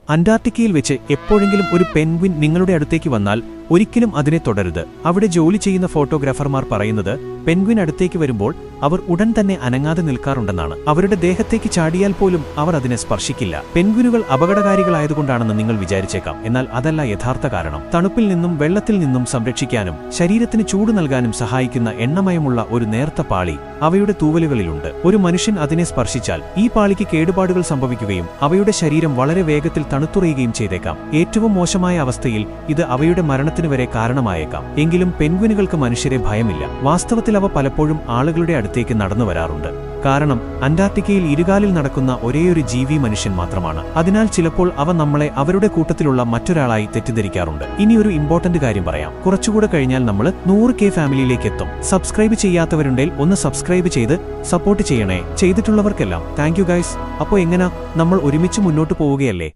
അന്റാർട്ടിക്കയിൽ വെച്ച് എപ്പോഴെങ്കിലും ഒരു പെൻഗ്വിൻ നിങ്ങളുടെ അടുത്തേക്ക് വന്നാൽ ഒരിക്കലും അതിനെ തുടരുത്. അവിടെ ജോലി ചെയ്യുന്ന ഫോട്ടോഗ്രാഫർമാർ പറയുന്നത് പെൻഗ്വിൻ അടുത്തേക്ക് വരുമ്പോൾ അവർ ഉടൻ തന്നെ അനങ്ങാതെ നിൽക്കാറുണ്ടെന്നാണ്. അവരുടെ ദേഹത്തേക്ക് ചാടിയാൽ പോലും അവർ അതിനെ സ്പർശിക്കില്ല. പെൻഗ്വിനുകൾ അപകടകാരികളായതുകൊണ്ടാണെന്ന് നിങ്ങൾ വിചാരിച്ചേക്കാം. എന്നാൽ അതല്ല യഥാർത്ഥ കാരണം. തണുപ്പിൽ നിന്നും വെള്ളത്തിൽ നിന്നും സംരക്ഷിക്കാനും ശരീരത്തിന് ചൂട് നൽകാനും സഹായിക്കുന്ന എണ്ണമയമുള്ള ഒരു നേർത്ത പാളി അവയുടെ തൂവലുകളിലുണ്ട്. ഒരു മനുഷ്യൻ അതിനെ സ്പർശിച്ചാൽ ഈ പാളിക്ക് കേടുപാടുകൾ സംഭവിക്കുകയും അവയുടെ ശരീരം വളരെ വേഗത്തിൽ തണുത്തുറയുകയും ചെയ്തേക്കാം. ഏറ്റവും മോശമായ അവസ്ഥയിൽ ഇത് അവയുടെ മരണത്തിന് വരെ കാരണമായേക്കാം. എങ്കിലും പെൻഗ്വിനുകൾക്ക് മനുഷ്യരെ ഭയമില്ല. വാസ്തവത്തിൽ അവ പലപ്പോഴും ആളുകളുടെ അടുത്തേക്ക് നടന്നു വരാറുണ്ട്. കാരണം അന്റാർട്ടിക്കയിൽ ഇരുകാലിൽ നടക്കുന്ന ഒരേയൊരു ജീവി മനുഷ്യൻ മാത്രമാണ്. അതിനാൽ ചിലപ്പോൾ അവ നമ്മളെ അവരുടെ കൂട്ടത്തിലുള്ള മറ്റൊരാളായി തെറ്റിദ്ധരിക്കാറുണ്ട്. ഇനി ഒരു ഇമ്പോർട്ടന്റ് കാര്യം പറയാം. കുറച്ചുകൂടെ കഴിഞ്ഞാൽ നമ്മൾ 100K ഫാമിലിയിലേക്ക് എത്തും. സബ്സ്ക്രൈബ് ചെയ്യാത്തവരുണ്ടെങ്കിൽ ഒന്ന് സബ്സ്ക്രൈബ് ചെയ്ത് സപ്പോർട്ട് ചെയ്യണേ. ചെയ്തിട്ടുള്ളവർക്കെല്ലാം താങ്ക് യു ഗൈസ്. അപ്പോൾ എങ്ങനെ നമ്മൾ ഒരുമിച്ച് മുന്നോട്ട് പോവുകയല്ലേ?